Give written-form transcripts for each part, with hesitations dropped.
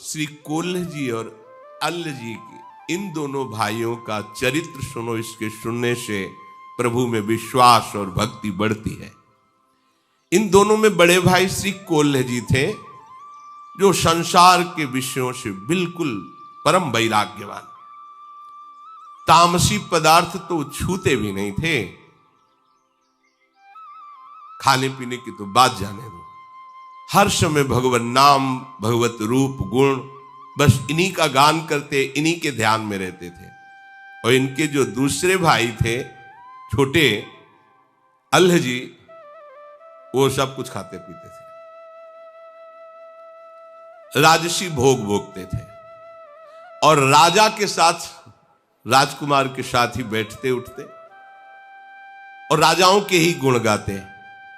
श्री कोल्ह जी और अल्ल जी की इन दोनों भाइयों का चरित्र सुनो। इसके सुनने से प्रभु में विश्वास और भक्ति बढ़ती है। इन दोनों में बड़े भाई श्री कोल्ह जी थे, जो संसार के विषयों से बिल्कुल परम वैराग्यवान, तामसी पदार्थ तो छूते भी नहीं थे। खाने पीने की तो बात जाने दो, हर समय भगवत नाम, भगवत रूप गुण, बस इन्हीं का गान करते, इन्हीं के ध्यान में रहते थे। और इनके जो दूसरे भाई थे छोटे अल्ह जी, वो सब कुछ खाते पीते थे, राजसी भोग भोगते थे और राजा के साथ, राजकुमार के साथ ही बैठते उठते और राजाओं के ही गुण गाते,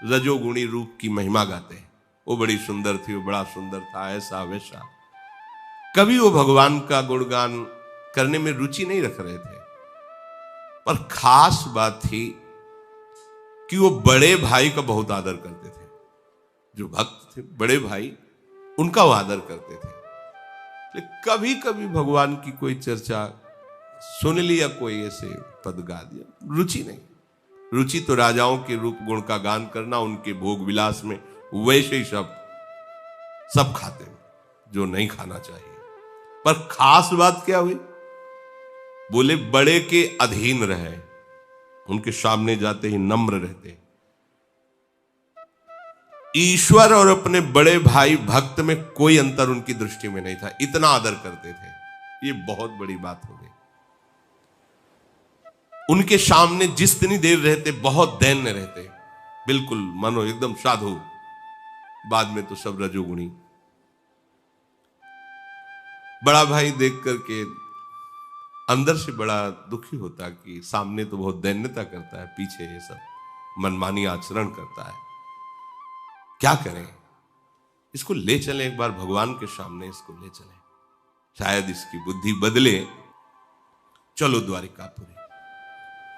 रजोगुणी रूप की महिमा गाते। वो बड़ी सुंदर थी, वो बड़ा सुंदर था, ऐसा वैसा। कभी वो भगवान का गुणगान करने में रुचि नहीं रख रहे थे। पर खास बात थी कि वो बड़े भाई का बहुत आदर करते थे। जो भक्त थे बड़े भाई, उनका वो आदर करते थे। लेकिन कभी कभी भगवान की कोई चर्चा सुन लिया, कोई ऐसे पद गा दिया, रुचि नहीं। रुचि तो राजाओं के रूप गुण का गान करना, उनके भोग विलास में, वैसे ही सब खाते जो नहीं खाना चाहिए। पर खास बात क्या हुई, बोले बड़े के अधीन रहे, उनके सामने जाते ही नम्र रहते। ईश्वर और अपने बड़े भाई भक्त में कोई अंतर उनकी दृष्टि में नहीं था, इतना आदर करते थे। ये बहुत बड़ी बात हो गई। उनके सामने जितनी देर रहते बहुत दैन्य रहते, बिल्कुल मानो एकदम साधु। बाद में तो सब रजोगुणी। बड़ा भाई देख करके अंदर से बड़ा दुखी होता कि सामने तो बहुत दैन्यता करता है, पीछे ये सब मनमानी आचरण करता है, क्या करें? इसको ले चलें एक बार भगवान के सामने, इसको ले चलें, शायद इसकी बुद्धि बदले। चलो द्वारिकापुरी,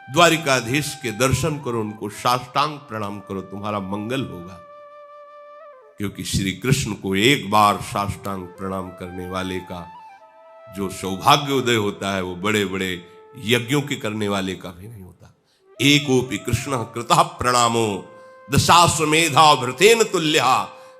द्वारिकाधीश के दर्शन करो, उनको साष्टांग प्रणाम करो, तुम्हारा मंगल होगा। क्योंकि श्री कृष्ण को एक बार साष्टांग प्रणाम करने वाले का जो सौभाग्य उदय होता है, वो बड़े बड़े यज्ञों के करने वाले का भी नहीं होता। एकोपि कृष्ण कृतः प्रणामो दशाश्वमेधा भृतेन तुल्या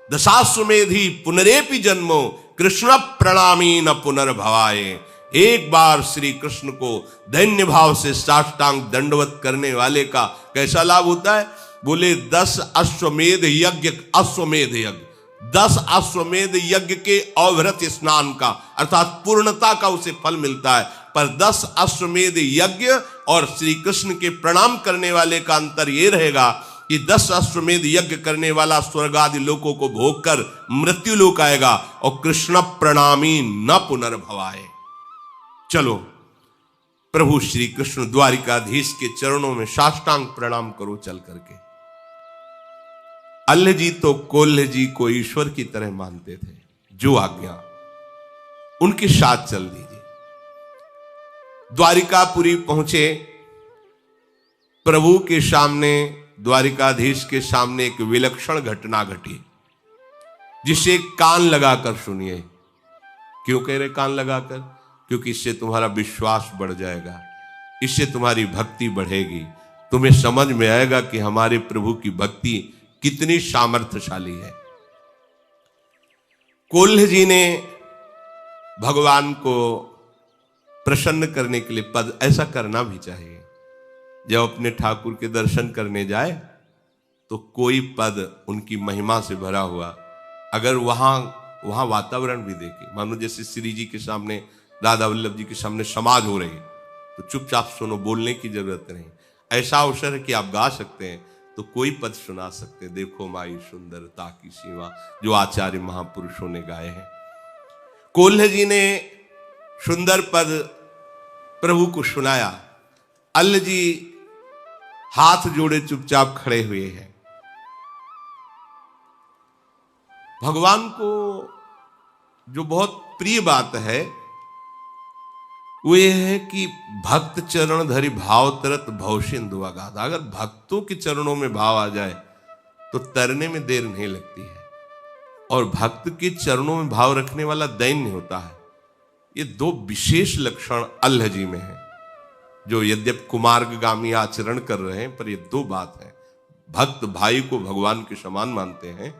दशाश्वमेधी पुनरेपि जन्मो कृष्ण प्रणामी न पुनर्भवाए। एक बार श्री कृष्ण को दैन्य भाव से साष्टांग दंडवत करने वाले का कैसा लाभ होता है? बोले 10 अश्वमेध यज्ञ, अश्वमेध यज्ञ, 10 अश्वमेध यज्ञ के अवृत स्नान का, अर्थात पूर्णता का उसे फल मिलता है। पर 10 अश्वमेध यज्ञ और श्री कृष्ण के प्रणाम करने वाले का अंतर यह रहेगा कि 10 अश्वमेध यज्ञ करने वाला स्वर्ग आदि लोकों को भोग कर मृत्यु लोक आएगा और कृष्ण प्रणामी न पुनर्भवाए। चलो प्रभु श्री कृष्ण द्वारिकाधीश के चरणों में साष्टांग प्रणाम करो चल करके। अल्ल जी तो कोल्ह जी को ईश्वर की तरह मानते थे, जो आज्ञा उनके साथ चल दीजिए। द्वारिकापुरी पहुंचे, प्रभु के सामने, द्वारिकाधीश के सामने एक विलक्षण घटना घटी, जिसे कान लगाकर सुनिए। क्यों कह रहे कान लगाकर? क्योंकि इससे तुम्हारा विश्वास बढ़ जाएगा, इससे तुम्हारी भक्ति बढ़ेगी, तुम्हें समझ में आएगा कि हमारे प्रभु की भक्ति कितनी सामर्थ्यशाली है। कोल्ह जी ने भगवान को प्रसन्न करने के लिए पद, ऐसा करना भी चाहिए, जब अपने ठाकुर के दर्शन करने जाए तो कोई पद उनकी महिमा से भरा हुआ, अगर वहां वातावरण भी देखे, मानो जैसे श्री जी के सामने, राधा वल्लभ जी के सामने समाज हो रही, तो चुपचाप सुनो, बोलने की जरूरत नहीं। ऐसा अवसर है कि आप गा सकते हैं, तो कोई पद सुना सकते हैं। देखो माई सुंदरता की सीमा, जो आचार्य महापुरुषों ने गाए हैं। कोल्ह जी ने सुंदर पद प्रभु को सुनाया। अल्ल जी हाथ जोड़े चुपचाप खड़े हुए हैं। भगवान को जो बहुत प्रिय बात है वो ये है कि भक्त चरण धरि भाव तरत भव सिंधु अगाध। अगर भक्तों के चरणों में भाव आ जाए तो तरने में देर नहीं लगती है। और भक्त के चरणों में भाव रखने वाला दैन्य होता है। ये दो विशेष लक्षण अल्लाह जी में है, जो यद्यप कुमार्गामी आचरण कर रहे हैं, पर ये दो बात है। भक्त भाई को भगवान के समान मानते हैं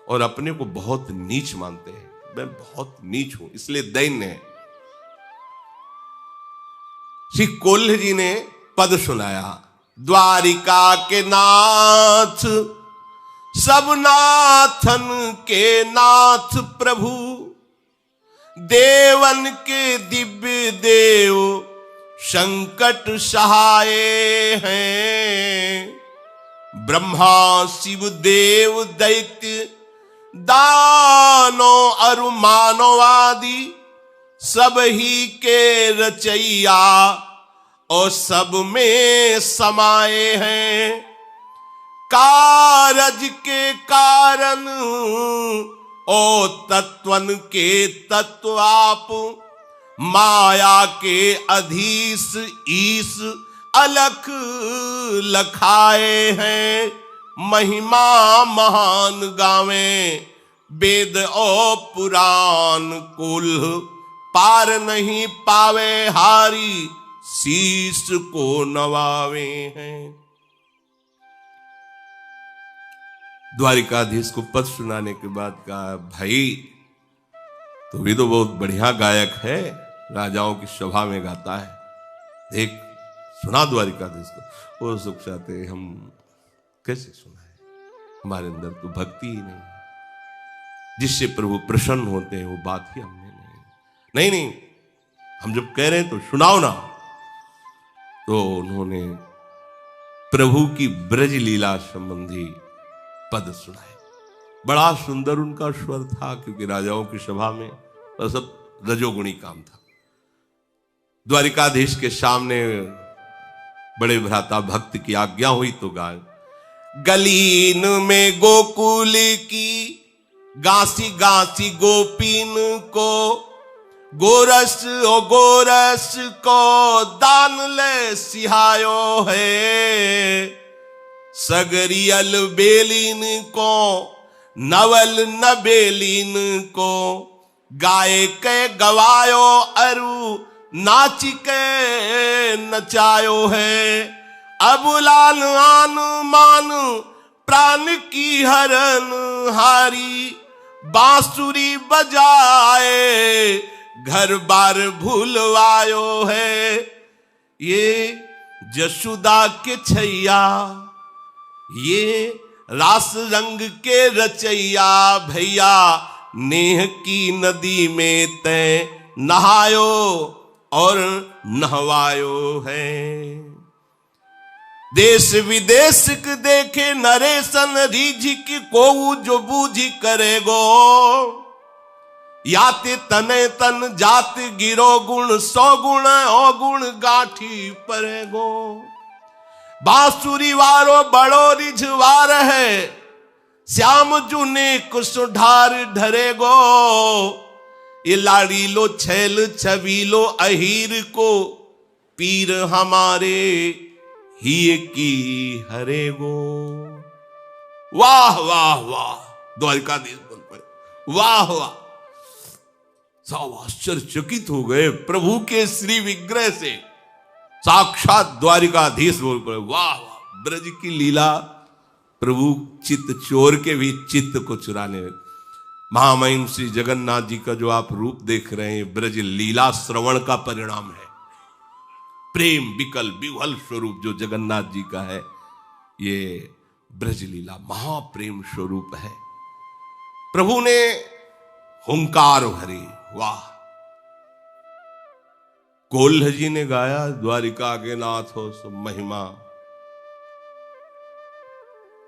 और अपने को बहुत नीच मानते हैं। मैं बहुत नीच हूं, इसलिए दैन्य है। श्री कोल्ह जी ने पद सुनाया, द्वारिका के नाथ सब नाथन के नाथ प्रभु, देवन के दिव्य देव संकट सहाय हैं। ब्रह्मा शिव देव दैत्य दानो अरु मानवादि, सब ही के रचैया और सब में समाये हैं। कारज के कारण ओ तत्वन के तत्व आप, माया के अधीश ईश अलख लखाए हैं। महिमा महान गावे वेद और पुराण, कुल पार नहीं पावे हारी शीश को नवावे हैं। द्वारिकाधीश को पद सुनाने के बाद कहा, भाई तू भी तो बहुत बढ़िया गायक है, राजाओं की सभा में गाता है, देख सुना द्वारिकाधीश को। वो सुख चाहते हम कैसे सुनाए, हमारे अंदर तो भक्ति ही नहीं, जिससे प्रभु प्रसन्न होते हैं वो बात ही हमने नहीं। नहीं, हम जब कह रहे हैं तो सुनाओ ना। तो उन्होंने प्रभु की ब्रज लीला संबंधी पद सुनाए। बड़ा सुंदर उनका स्वर था, क्योंकि राजाओं की सभा में वह सब रजोगुणी काम था। द्वारिकाधीश के सामने बड़े भ्राता भक्त की आज्ञा हुई तो गाय, गलीन में गोकुल की गासी गासी गोपीन को, गोरस ओ गोरस को दान ले सिहायो है। सगरियल बेलीन को नवल नबेलीन को, गाय के गवायो अरु नाच के नचायो है। अबुलान आन मान प्राण की हरन हारी, बांसुरी बजाए घर बार भूलवायो है। ये जसुदा के छैया, ये रास रंग के रचैया, भैया नेह की नदी में तय नहायो और नहवायो है। देश विदेश के देखे नरेशन रीझिक को जो बूझी करेगो, याते तने तन जात गिरो गुण, सौ गुण अवगुण गाठी परेगो। बांसुरी वारो बड़ो रिझवार है, श्याम जुने कुसुधार ढरेगो। ये लाड़ी लो छैल छबीलो अहीर को, पीर हमारे ही की हरेगो। वाह वाह वाह, द्वारिकाधीश बोल पड़े, वाह वाह। सब आश्चर्यचकित हो गए प्रभु के श्री विग्रह से। साक्षात द्वारिकाधीश बोल पड़े, वाह वाह। ब्रज की लीला, प्रभु चित्त चोर के भी चित्त को चुराने। महामहिम श्री जगन्नाथ जी का जो आप रूप देख रहे हैं, ब्रज लीला श्रवण का परिणाम है। प्रेम विकल विह्वल स्वरूप जो जगन्नाथ जी का है, ये ब्रज लीला महाप्रेम स्वरूप है। प्रभु ने हुंकार भरी, वाह। कोल्ह जी ने गाया, द्वारिका के नाथ हो सब महिमा।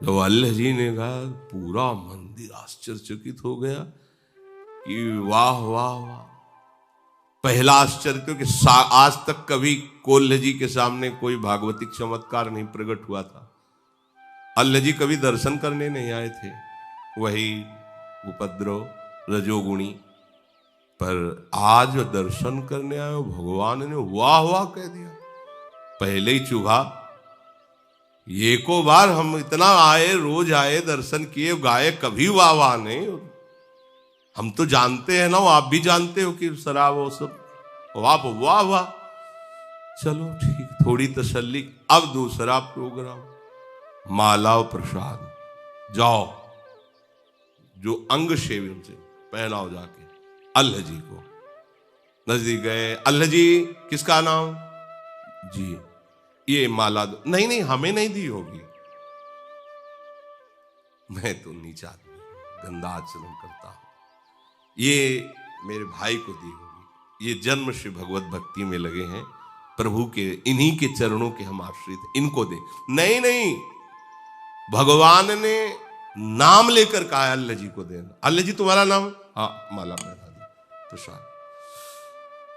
जब अल्लाह जी ने गाया, पूरा मंदिर आश्चर्यचकित हो गया कि वाह वाह वाह। पहला आश्चर्य, क्योंकि आज तक कभी कोल्ह जी के सामने कोई भागवतिक चमत्कार नहीं प्रकट हुआ था। अल्लाह जी कभी दर्शन करने नहीं आए थे, वही उपद्रव रजोगुणी। पर आज दर्शन करने आए, भगवान ने वाह वाह कह दिया। पहले ही चुभा, एको बार हम इतना आए, रोज आए, दर्शन किए, गाए, कभी वाह वाह नहीं। हम तो जानते हैं ना, आप भी जानते हो कि शराब वो सब, आप वाह वाह, चलो ठीक, थोड़ी तसल्ली। अब दूसरा प्रोग्राम, माला और प्रसाद, जाओ जो अंग शेविंग से पहनाओ जाके अल्लाह जी को। नजदीक गए, अल्लाह जी किसका नाम जी, ये माला दो। नहीं नहीं हमें नहीं दी होगी, मैं तो नीचा आदमी गंदा आचरण करता हूं, ये मेरे भाई को दी होगी, ये जन्म से भगवत भक्ति में लगे हैं, प्रभु के इन्हीं के चरणों के हम आश्रित, इनको दे। नहीं नहीं, भगवान ने नाम लेकर कहा है अल्लाह जी को देना। अल्लाह जी तुम्हारा नाम, हाँ, माला पहना दी, प्रसाद।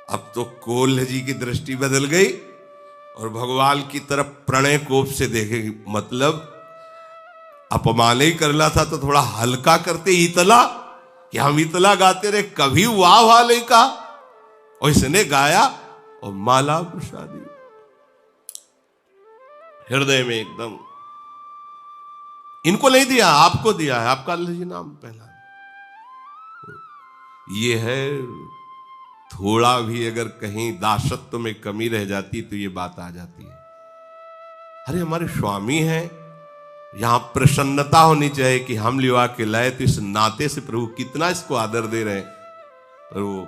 अब तो कोल्ह जी की दृष्टि बदल गई और भगवान की तरफ प्रणय कोप से देखेगी, मतलब अपमान ही करना था तो थोड़ा हल्का करते, इतला कि हम इतला गाते रहे, कभी वाह वाह नहीं कहा, और इसने गाया और माला प्रसादी हृदय में एकदम। इनको नहीं दिया, आपको दिया है, आपका अल्लाह जी नाम पहला। ये है, थोड़ा भी अगर कहीं दासत्व में कमी रह जाती तो ये बात आ जाती है। अरे हमारे स्वामी हैं, यहां प्रसन्नता होनी चाहिए कि हम लिवा के लाए, तो इस नाते से प्रभु कितना इसको आदर दे रहे हैं। प्रभु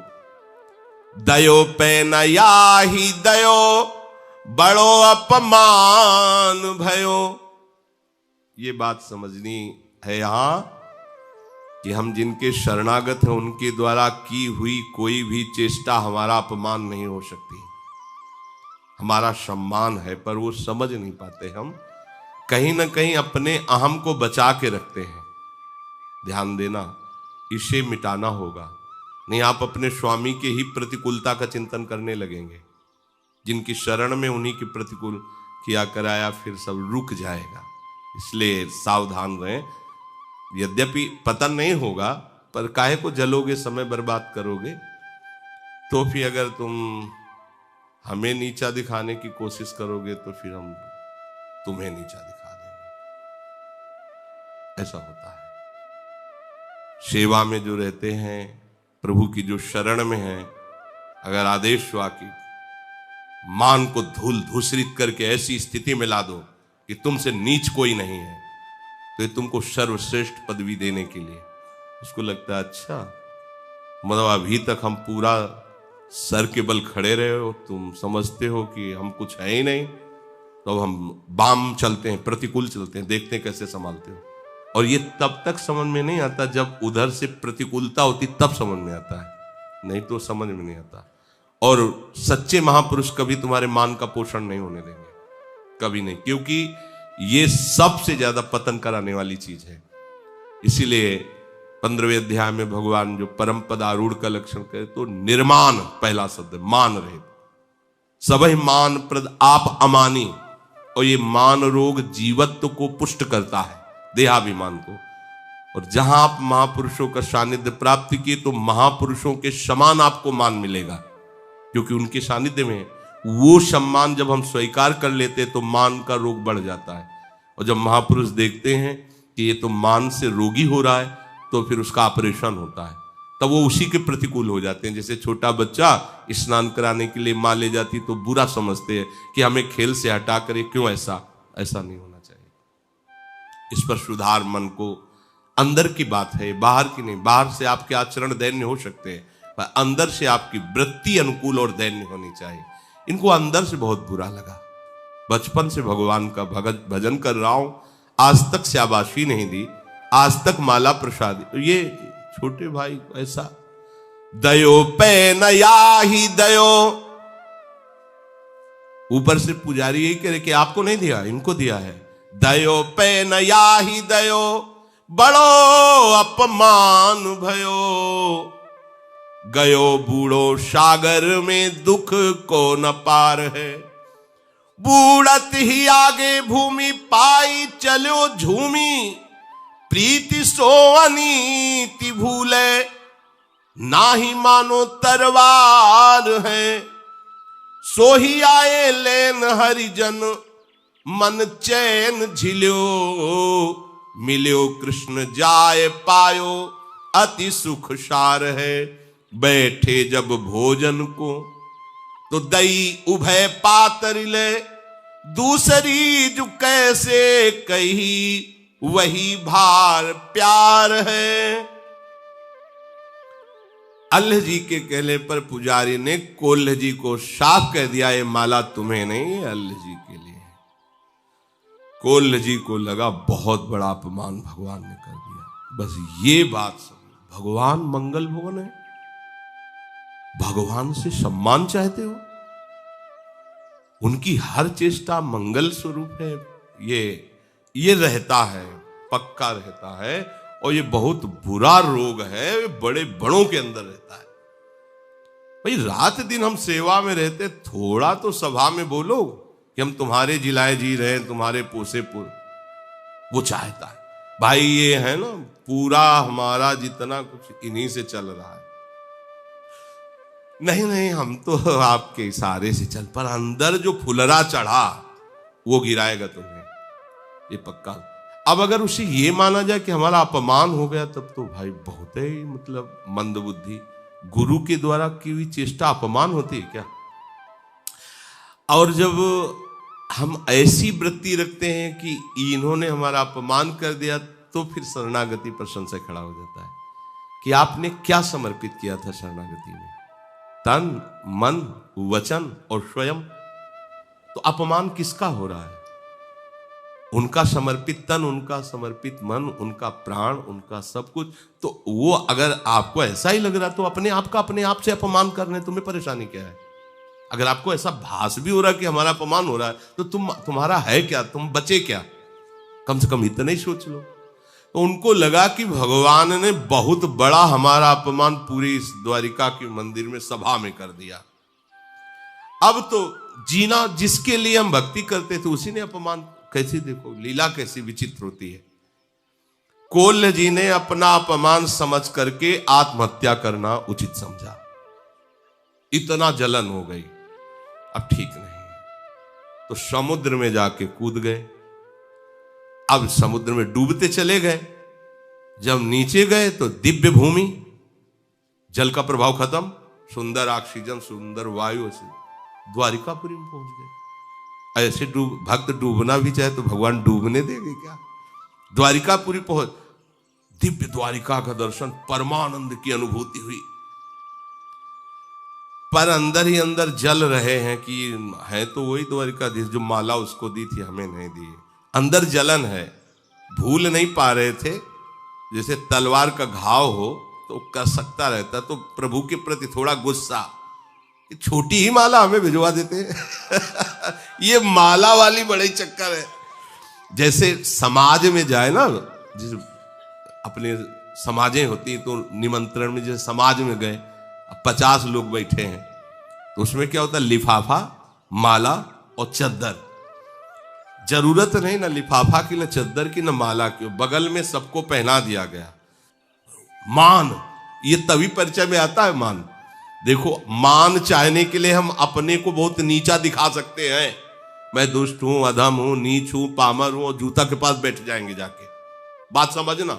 दयो पे नया ही दयो, बड़ो अपमान भयो। ये बात समझनी है यहां कि हम जिनके शरणागत हैं उनके द्वारा की हुई कोई भी चेष्टा हमारा अपमान नहीं हो सकती, हमारा सम्मान है। पर वो समझ नहीं पाते, हम कहीं ना कहीं अपने अहम को बचा के रखते हैं। ध्यान देना, इसे मिटाना होगा, नहीं आप अपने स्वामी के ही प्रतिकूलता का चिंतन करने लगेंगे। जिनकी शरण में उन्हीं की प्रतिकूल किया कराया, फिर सब रुक जाएगा। इसलिए सावधान रहें। यद्यपि पतन नहीं होगा, पर काहे को जलोगे, समय बर्बाद करोगे। तो फिर अगर तुम हमें नीचा दिखाने की कोशिश करोगे तो फिर हम तुम्हें नीचा दिखा देंगे। ऐसा होता है। सेवा में जो रहते हैं, प्रभु की जो शरण में हैं, अगर आदेश हुआ कि मान को धूल धूसरित करके ऐसी स्थिति में ला दो कि तुमसे नीच कोई नहीं है, तो ये तुमको सर्वश्रेष्ठ पदवी देने के लिए, उसको लगता है अच्छा, मतलब अभी तक हम पूरा सर के बल खड़े रहे हो, तुम समझते हो कि हम कुछ है ही नहीं, तो हम बाम चलते हैं, प्रतिकूल चलते हैं, देखते हैं कैसे संभालते हो। और ये तब तक समझ में नहीं आता जब उधर से प्रतिकूलता होती, तब समझ में आता है, नहीं तो समझ में नहीं आता। और सच्चे महापुरुष कभी तुम्हारे मान का पोषण नहीं होने देंगे, कभी नहीं, क्योंकि ये सबसे ज्यादा पतन कराने वाली चीज है। इसीलिए 15वें अध्याय में भगवान जो परम पद आरूढ़ का लक्षण कहे तो निर्मान, पहला शब्द मान रहे, सबहि मान प्रद आप अमानी। और ये मान रोग जीवत्व को पुष्ट करता है, देहाभिमान को। और जहां आप महापुरुषों का सानिध्य प्राप्त किए तो महापुरुषों के समान आपको मान मिलेगा, क्योंकि उनके सानिध्य में वो सम्मान जब हम स्वीकार कर लेते तो मान का रोग बढ़ जाता है। और जब महापुरुष देखते हैं कि ये तो मान से रोगी हो रहा है, तो फिर उसका ऑपरेशन होता है, तब वो उसी के प्रतिकूल हो जाते हैं। जैसे छोटा बच्चा स्नान कराने के लिए मां ले जाती तो बुरा समझते हैं कि हमें खेल से हटा कर, क्यों ऐसा नहीं होना चाहिए। इस पर सुधार मन को, अंदर की बात है, बाहर की नहीं। बाहर से आपके आचरण दैन्य हो सकते हैं, पर अंदर से आपकी वृत्ति अनुकूल और दैन्य होनी चाहिए। इनको अंदर से बहुत बुरा लगा, बचपन से भगवान का भजन कर रहा हूं, आज तक शाबाशी नहीं दी, आज तक माला प्रसाद। ये छोटे भाई ऐसा दयो पे नया ही दयो, ऊपर से पुजारी यही कह रहे कि आपको नहीं दिया, इनको दिया है। दयो पे नया ही दयो, बड़ो अपमान भयो, गयो बूढ़ो सागर में दुख को न पार है। बूढ़त ही आगे भूमि पाई चलो झूमी, प्रीति सो अनीति भूले, नाही मानो तरवार है। सो ही आए लेन हरिजन, मन चैन झिल्यो, मिल्यो कृष्ण जाय पायो, अति सुख सार है। बैठे जब भोजन को तो दई उभय पातर ले, दूसरी जो कैसे कही वही भार प्यार है। अल्लाह जी के कहने पर पुजारी ने कोल्ह जी को साफ कह दिया, ये माला तुम्हें नहीं, ये अल्लाह जी के लिए है। कोल्ह जी को लगा बहुत बड़ा अपमान भगवान ने कर दिया। बस ये बात समझ, भगवान मंगल भवन है, भगवान से सम्मान चाहते हो, उनकी हर चेष्टा मंगल स्वरूप है। ये रहता है, पक्का रहता है। और ये बहुत बुरा रोग है, ये बड़े बड़ों के अंदर रहता है। भाई रात दिन हम सेवा में रहते, थोड़ा तो सभा में बोलो कि हम तुम्हारे जिलाए जी रहे, तुम्हारे पोसे वो चाहता है। भाई ये है ना, पूरा हमारा जितना कुछ इन्हीं से चल रहा है। नहीं हम तो आपके इशारे से चल, पर अंदर जो फुलरा चढ़ा वो गिराएगा तुम्हें, ये पक्का। अब अगर उसे ये माना जाए कि हमारा अपमान हो गया, तब तो भाई बहुत ही मतलब मंदबुद्धि। गुरु के द्वारा की हुई चेष्टा अपमान होती है क्या? और जब हम ऐसी वृत्ति रखते हैं कि इन्होंने हमारा अपमान कर दिया, तो फिर शरणागति पर संशय खड़ा हो जाता है कि आपने क्या समर्पित किया था शरणागति में, तन मन वचन और स्वयं। तो अपमान किसका हो रहा है? उनका समर्पित तन, उनका समर्पित मन, उनका प्राण, उनका सब कुछ। तो वो अगर आपको ऐसा ही लग रहा, तो अपने आप से अपमान करने तुम्हें परेशानी क्या है? अगर आपको ऐसा भास भी हो रहा कि हमारा अपमान हो रहा है, तो तुम्हारा है क्या, तुम बचे क्या? कम से कम इतना ही सोच लो। तो उनको लगा कि भगवान ने बहुत बड़ा हमारा अपमान पूरी इस द्वारिका के मंदिर में सभा में कर दिया। अब तो जीना जिसके लिए हम भक्ति करते थे, उसी ने अपमान। कैसी देखो लीला कैसी विचित्र होती है। कोल्ह जी ने अपना अपमान समझ करके आत्महत्या करना उचित समझा। इतना जलन हो गई, अब ठीक नहीं, तो समुद्र में जाके कूद गए। अब समुद्र में डूबते चले गए। जब नीचे गए तो दिव्य भूमि, जल का प्रभाव खत्म, सुंदर ऑक्सीजन, सुंदर वायु से द्वारिकापुरी में पहुंच गए। ऐसे भक्त डूबना भी चाहे तो भगवान डूबने देंगे क्या? द्वारिकापुरी पहुंच, दिव्य द्वारिका का दर्शन, परमानंद की अनुभूति हुई। पर अंदर ही अंदर जल रहे हैं कि है तो वही द्वारिकाधीश, जो माला उसको दी थी हमें नहीं दी। अंदर जलन है, भूल नहीं पा रहे थे। जैसे तलवार का घाव हो तो कर सकता रहता, तो प्रभु के प्रति थोड़ा गुस्सा, छोटी ही माला हमें भिजवा देते ये माला वाली बड़ी चक्कर है। जैसे समाज में जाए ना, जिस अपने समाजें होती तो निमंत्रण में, जैसे समाज में गए, 50 लोग बैठे हैं, तो उसमें क्या होता है, लिफाफा, माला और चद्दर। जरूरत नहीं ना लिफाफा की, ना चद्दर की, ना माला की, बगल में सबको पहना दिया गया। मान, ये तभी परिचय में आता है मान। देखो, मान चाहने के लिए हम अपने को बहुत नीचा दिखा सकते हैं। मैं दुष्ट हूं, अधम हूं, नीच हूं, पामर हूं, और जूता के पास बैठ जाएंगे जाके, बात समझना।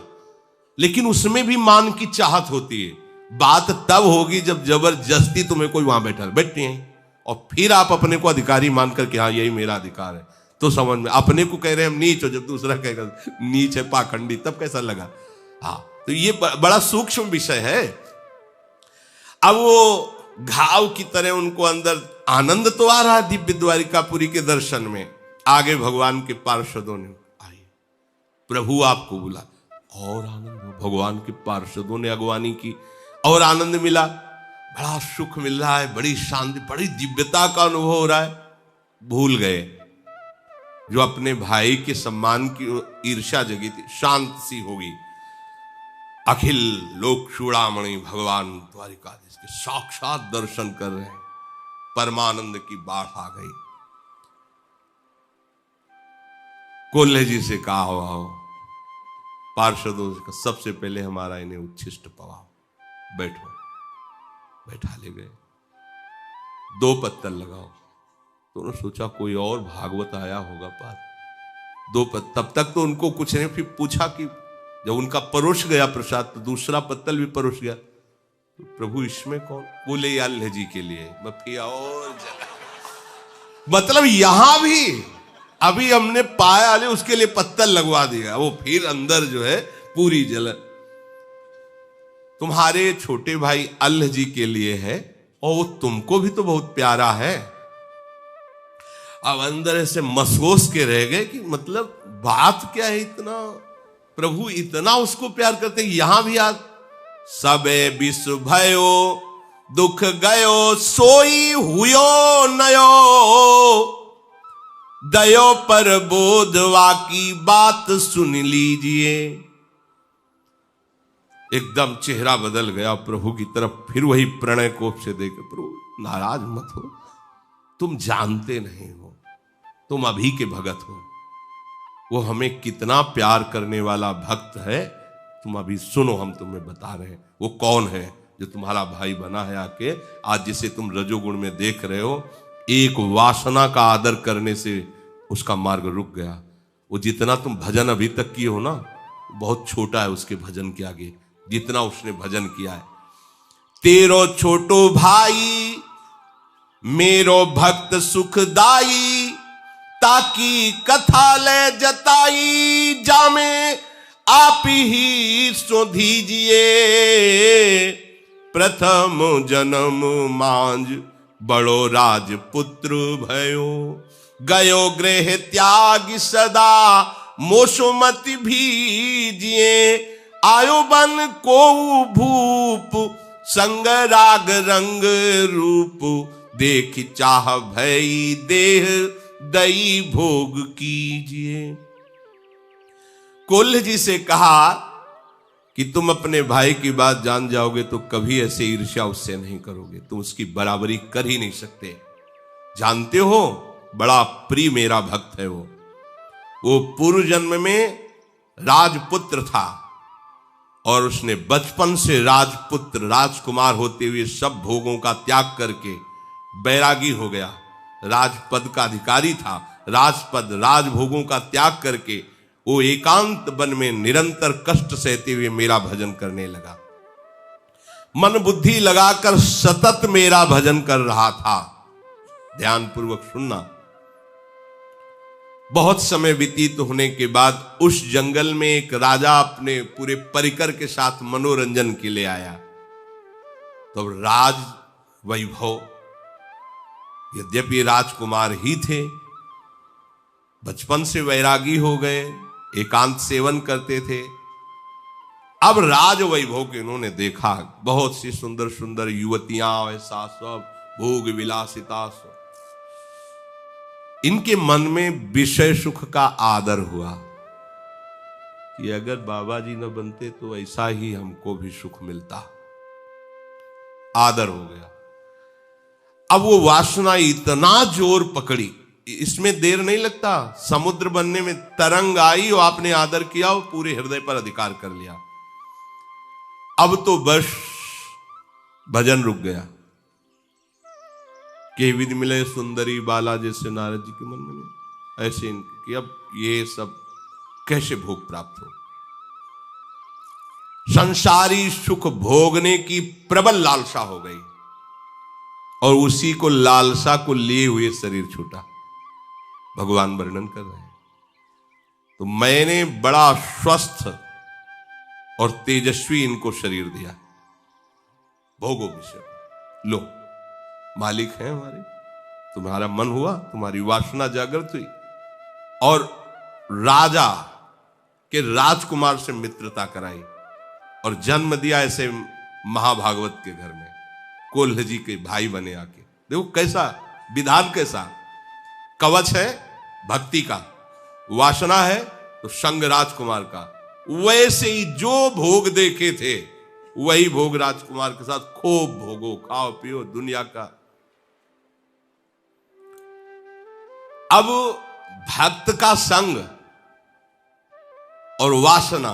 लेकिन उसमें भी मान की चाहत होती है। बात तब होगी जब जबरदस्ती तुम्हें कोई वहां बैठती है, और फिर आप अपने को अधिकारी मानकर कि हाँ यही मेरा अधिकार है, तो समझ में। अपने को कह रहे हैं हम नीच हो, जब दूसरा कहेगा नीच है, पाखंडी, तब कैसा लगा? हाँ, तो ये बड़ा सूक्ष्म विषय है। अब वो घाव की तरह उनको अंदर आनंद तो आ रहा है दिव्य द्वारिकापुरी के दर्शन में। आगे भगवान के पार्षदों ने आई, प्रभु आपको बुला, और आनंद हो। भगवान के पार्षदों ने अगवानी की, और आनंद मिला, बड़ा सुख मिल रहा है, बड़ी शांति, बड़ी दिव्यता का अनुभव हो रहा है। भूल गए जो अपने भाई के सम्मान की ईर्ष्या जगी थी, शांत सी होगी। अखिल लोक चूड़ामणि भगवान द्वारिकाधीश के साक्षात दर्शन कर रहे हैं, परमानंद की बाढ़ आ गई। कोल्हे जी से कहा हो, पार्षदों से कहा, सबसे पहले हमारा इन्हें उच्छिष्ट पवाओ, बैठो। बैठा ले गए, 2 पत्तल लगाओ। तो उन्होंने सोचा कोई और भागवत आया होगा पास, 2 पत्तल। तब तक तो उनको कुछ नहीं, फिर पूछा कि जब उनका परोस गया प्रसाद तो दूसरा पत्तल भी परोस गया, तो प्रभु इसमें कौन? बोले ये अल्लाह जी के लिए। फिर और जगह, मतलब यहां भी अभी हमने पाया अले उसके लिए पत्तल लगवा दिया, वो फिर अंदर जो है पूरी जलन। तुम्हारे छोटे भाई अल्लाह जी के लिए है और वो तुमको भी तो बहुत प्यारा है। अब अंदर ऐसे मसोस के रह गए कि मतलब बात क्या है, इतना प्रभु इतना उसको प्यार करते। यहां भी आज सबे विश्व भयो दुख गयो सोई हुयो नयो, दयो पर बोधवा की बात सुन लीजिए। एकदम चेहरा बदल गया प्रभु की तरफ, फिर वही प्रणय कोप से देख, प्रभु नाराज मत हो, तुम जानते नहीं हो, तुम अभी के भगत हो, वो हमें कितना प्यार करने वाला भक्त है, तुम अभी सुनो, हम तुम्हें बता रहे हैं वो कौन है जो तुम्हारा भाई बना है आके। आज जिसे तुम रजोगुण में देख रहे हो, एक वासना का आदर करने से उसका मार्ग रुक गया। वो जितना तुम भजन अभी तक किए हो ना, बहुत छोटा है उसके भजन के आगे जितना उसने भजन किया है। तेरो छोटो भाई मेरो भक्त सुखदाई, ताकि कथा ले जताई जामे आप ही सो दीजिए। प्रथम जन्म मांझ बड़ो राजपुत्र भयो, गयो गृह त्याग सदा मोसुमति भीजिए। आयो बन को भूप संग राग रंग रूप, देख चाह भई देह दई भोग कीजिए। कोल्ह जी से कहा कि तुम अपने भाई की बात जान जाओगे तो कभी ऐसे ईर्ष्या उससे नहीं करोगे, तुम उसकी बराबरी कर ही नहीं सकते। जानते हो बड़ा प्रिय मेरा भक्त है वो पूर्व जन्म में राजपुत्र था और उसने बचपन से राजपुत्र राजकुमार होते हुए सब भोगों का त्याग करके बैरागी हो गया। राजपद का अधिकारी था, राजपद राजभोगों का त्याग करके वो एकांत वन में निरंतर कष्ट सहते हुए मेरा भजन करने लगा। मन बुद्धि लगाकर सतत मेरा भजन कर रहा था। ध्यान पूर्वक सुनना। बहुत समय व्यतीत होने के बाद उस जंगल में एक राजा अपने पूरे परिकर के साथ मनोरंजन के लिए आया। तो राज वैभव, यद्यपि राजकुमार ही थे, बचपन से वैरागी हो गए, एकांत सेवन करते थे। अब राज वैभव के इन्होंने देखा, बहुत सी सुंदर सुंदर युवतियां, ऐसा सब भोग विलासिता सब। इनके मन में विषय सुख का आदर हुआ कि अगर बाबा जी न बनते तो ऐसा ही हमको भी सुख मिलता। आदर हो गया। अब वो वासना इतना जोर पकड़ी, इसमें देर नहीं लगता, समुद्र बनने में तरंग आई और आपने आदर किया और पूरे हृदय पर अधिकार कर लिया। अब तो बस भजन रुक गया। के विधि मिले सुंदरी बाला, जैसे नारद जी के मन में नहीं, ऐसे कि अब ये सब कैसे भोग प्राप्त हो। संसारी सुख भोगने की प्रबल लालसा हो गई और उसी को लालसा को लिए हुए शरीर छूटा। भगवान वर्णन कर रहे हैं, तो मैंने बड़ा स्वस्थ और तेजस्वी इनको शरीर दिया। भोगो विषय लो, मालिक है हमारे। तुम्हारा मन हुआ, तुम्हारी वासना जागृत हुई और राजा के राजकुमार से मित्रता कराई और जन्म दिया ऐसे महाभागवत के घर में। कोल्ह जी के भाई बने आके। देखो कैसा विधान, कैसा कवच है भक्ति का, वासना है तो संग राजकुमार का। वैसे ही जो भोग देखे थे वही भोग राजकुमार के साथ खूब भोगो, खाओ पियो दुनिया का। अब भक्त का संग और वासना,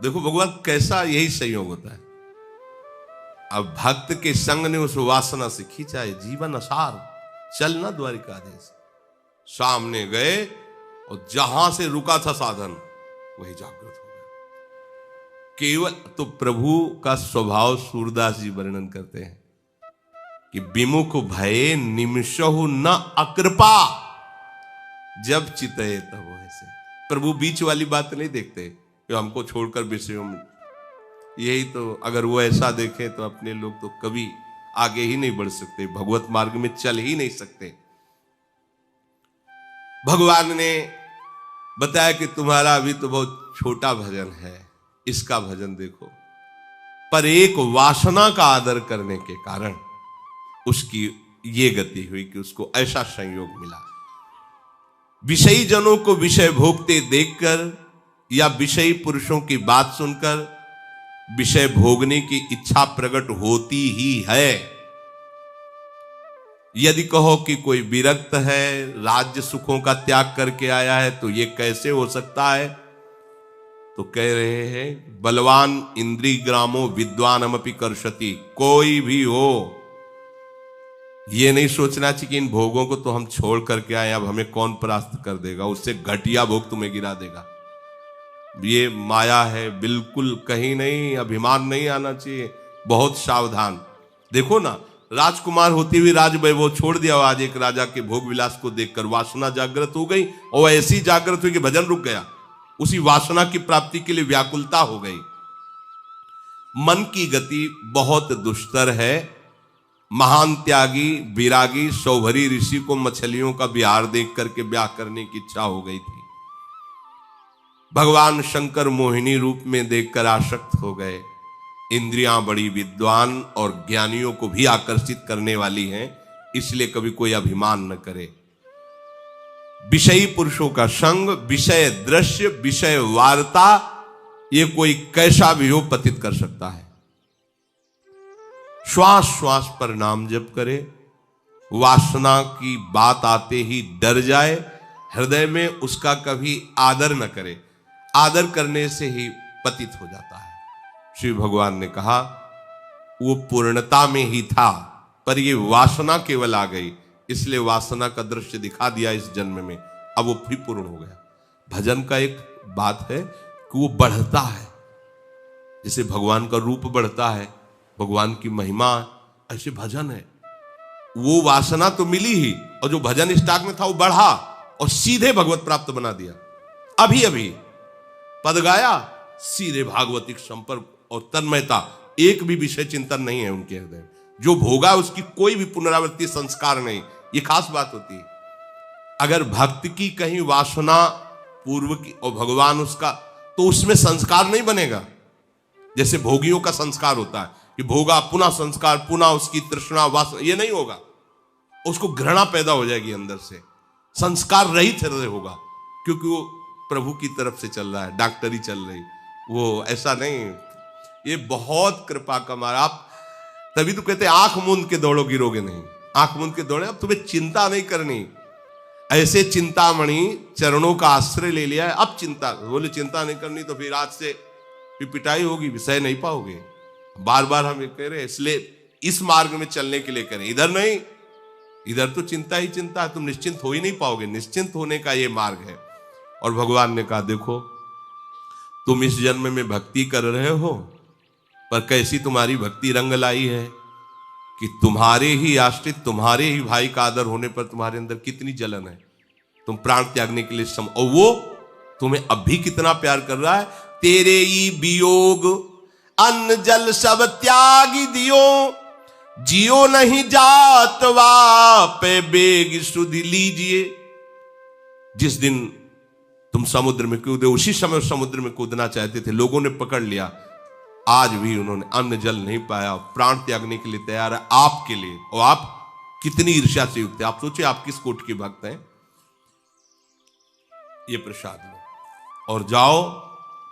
देखो भगवान कैसा यही संयोग होता है। अब भक्त के संग ने उस वासना से खींचा है, जीवन असार चलना द्वारिका देश। सामने गए और जहां से रुका था साधन वही जागृत हो गया। केवल तो प्रभु का स्वभाव सूरदास जी वर्णन करते हैं कि विमुख भये निमिषहु न अकृपा, जब चितये तब ऐसे। प्रभु बीच वाली बात नहीं देखते कि हमको छोड़कर विषयों में, यही तो अगर वो ऐसा देखें तो अपने लोग तो कभी आगे ही नहीं बढ़ सकते, भगवत मार्ग में चल ही नहीं सकते। भगवान ने बताया कि तुम्हारा अभी तो बहुत छोटा भजन है, इसका भजन देखो। पर एक वासना का आदर करने के कारण उसकी ये गति हुई कि उसको ऐसा संयोग मिला। विषयी जनों को विषय भोगते देखकर या विषयी पुरुषों की बात सुनकर विषय भोगने की इच्छा प्रकट होती ही है। यदि कहो कि कोई विरक्त है, राज्य सुखों का त्याग करके आया है, तो ये कैसे हो सकता है? तो कह रहे हैं बलवान इंद्री ग्रामो विद्वानमपि कर्षति। कोई भी हो, ये नहीं सोचना चाहिए कि इन भोगों को तो हम छोड़ करके आए, अब हमें कौन परास्त कर देगा, उससे घटिया भोग तुम्हें गिरा देगा। ये माया है, बिल्कुल कहीं नहीं, अभिमान नहीं आना चाहिए, बहुत सावधान। देखो ना, राजकुमार होती हुई राज वैभव छोड़ दिया, आज एक राजा के भोग विलास को देखकर वासना जागृत हो गई, और ऐसी जागृत हुई कि भजन रुक गया, उसी वासना की प्राप्ति के लिए व्याकुलता हो गई। मन की गति बहुत दुष्तर है। महान त्यागी विरागी सौभरी ऋषि को मछलियों का विहार देख करके ब्याह करने की इच्छा हो गई थी। भगवान शंकर मोहिनी रूप में देखकर आसक्त हो गए। इंद्रियां बड़ी विद्वान और ज्ञानियों को भी आकर्षित करने वाली हैं, इसलिए कभी कोई अभिमान न करे। विषयी पुरुषों का संग, विषय दृश्य, विषय वार्ता, ये कोई कैसा भी हो पतित कर सकता है। श्वास श्वास पर नाम जप करे, वासना की बात आते ही डर जाए, हृदय में उसका कभी आदर न करे, आदर करने से ही पतित हो जाता है। श्री भगवान ने कहा वो पूर्णता में ही था, पर ये वासना केवल आ गई, इसलिए वासना का दृश्य दिखा दिया इस जन्म में, अब वो भी पूर्ण हो गया। भजन का एक बात है कि वो बढ़ता है, जैसे भगवान का रूप बढ़ता है, भगवान की महिमा, ऐसे भजन है। वो वासना तो मिली ही, और जो भजन स्टॉक में था वो बढ़ा और सीधे भगवत प्राप्त बना दिया। अभी अभी पद गाया, सीधे भागवतिक संपर्क और तन्मयता, एक भी विषय चिंतन नहीं है उनके हृदय। जो भोगा उसकी कोई भी पुनरावृत्ति संस्कार नहीं, ये खास बात होती है। अगर भक्त की कहीं वासना पूर्व की और भगवान उसका, तो उसमें संस्कार नहीं बनेगा। जैसे भोगियों का संस्कार होता है कि भोगा पुनः संस्कार, पुनः उसकी तृष्णा वासना, ये नहीं होगा। उसको घृणा पैदा हो जाएगी अंदर से, संस्कार रहित हृदय होगा, क्योंकि वो प्रभु की तरफ से चल रहा है, डॉक्टरी चल रही, वो ऐसा नहीं। ये बहुत कृपा का मारा। आप तभी तो कहते हैं आंख मूंद के दौड़ो गिरोगे नहीं। आंख मूंद के दौड़े, अब तुम्हें चिंता नहीं करनी। ऐसे चिंतामणि चरणों का आश्रय ले लिया है, अब चिंता, बोले चिंता नहीं करनी तो फिर आज से पिटाई होगी, विषय नहीं पाओगे। बार बार हम ये कह रहे हैं, इसलिए इस मार्ग में चलने के लिए करें, इधर नहीं। इधर तो चिंता ही चिंता है, तुम निश्चिंत हो ही नहीं पाओगे। निश्चिंत होने का ये मार्ग है। और भगवान ने कहा देखो, तुम इस जन्म में भक्ति कर रहे हो, पर कैसी तुम्हारी भक्ति रंग लाई है कि तुम्हारे ही आश्रित, तुम्हारे ही भाई का आदर होने पर तुम्हारे अंदर कितनी जलन है। तुम प्राण त्यागने के लिए और वो तुम्हें अब भी कितना प्यार कर रहा है। तेरे ही वियोग अन्न जल सब त्यागी दियो, जियो नहीं जात वापे बेग सुधि लीजिए। जिस दिन तुम समुद्र में कूदे, उसी समय समुद्र में कूदना चाहते थे, लोगों ने पकड़ लिया, आज भी उन्होंने अन्न जल नहीं पाया, प्राण त्यागने के लिए तैयार है आपके लिए। और आप कितनी ईर्ष्या से युक्त है। आप सोचिए आप किस कोट के भक्त हैं। ये प्रसाद लो और जाओ,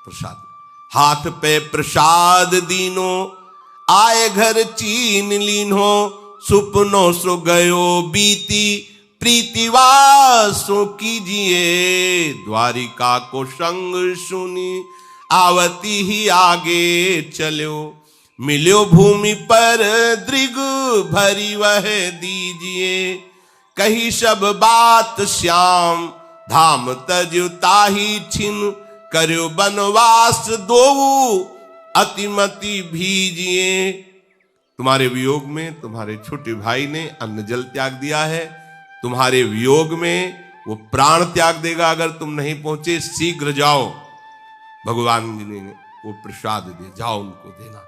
प्रसाद हाथ पे प्रसाद दीनो, आए घर चीन लीनो, सुपनो सो गयो बीती, प्रीतिवासो कीजिए, द्वारिका को संग सुनी, आवती ही आगे चलो, मिलो भूमि पर दृग भरी वह दीजिए, कही सब बात श्याम धाम तज ताही छिन, करो बनवास दो अतिमति भीजिए। तुम्हारे वियोग में तुम्हारे छोटे भाई ने अन्न जल त्याग दिया है, तुम्हारे वियोग में वो प्राण त्याग देगा अगर तुम नहीं पहुंचे। शीघ्र जाओ, भगवान जी ने वो प्रसाद दिए, जाओ उनको देना।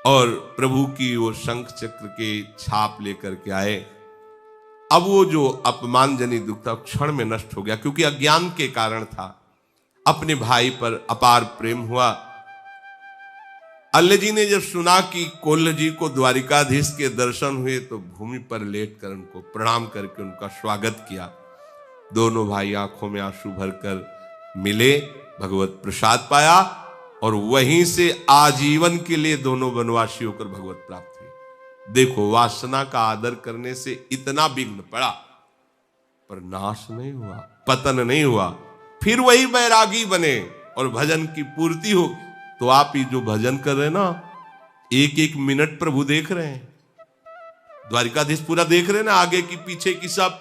और प्रभु की वो शंख चक्र के छाप लेकर के आए। अब वो जो अपमानजनित दुख था क्षण में नष्ट हो गया, क्योंकि अज्ञान के कारण था। अपने भाई पर अपार प्रेम हुआ। अल्लाह जी ने जब सुना कि कोल्ह जी को द्वारिकाधीश के दर्शन हुए तो भूमि पर लेटकर उनको प्रणाम करके उनका स्वागत किया। दोनों भाई आंखों में आंसू भरकर मिले, भगवत प्रसाद पाया और वहीं से आजीवन के लिए दोनों वनवासी होकर भगवत प्राप्त हुए। देखो, वासना का आदर करने से इतना विघ्न पड़ा पर नाश नहीं हुआ, पतन नहीं हुआ। फिर वही बैरागी बने और भजन की पूर्ति हो। तो आप ही जो भजन कर रहे हैं ना, एक एक मिनट प्रभु देख रहे हैं, द्वारिकाधीश पूरा देख रहे हैं ना, आगे की पीछे की सब।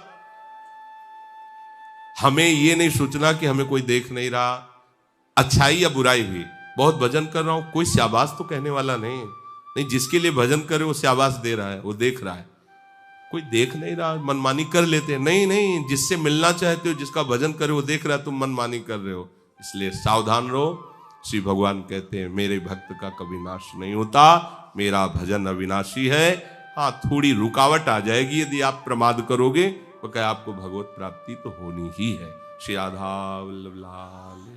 हमें ये नहीं सोचना कि हमें कोई देख नहीं रहा, अच्छाई या बुराई भी। बहुत भजन कर रहा हूं, कोई शाबाश तो कहने वाला नहीं, जिसके लिए भजन करे वो शाबाश दे रहा है, वो देख रहा है। कोई देख नहीं रहा, मनमानी कर लेते हैं। नहीं, जिससे मिलना चाहते हो, जिसका भजन करे वो देख रहा है, तुम मनमानी कर रहे हो, इसलिए सावधान रहो। श्री भगवान कहते हैं मेरे भक्त का कभी नाश नहीं होता, मेरा भजन अविनाशी है। हाँ, थोड़ी रुकावट आ जाएगी यदि आप प्रमाद करोगे, तो क्या आपको भगवत प्राप्ति तो होनी ही है। श्री राधा वल्लभ लाल।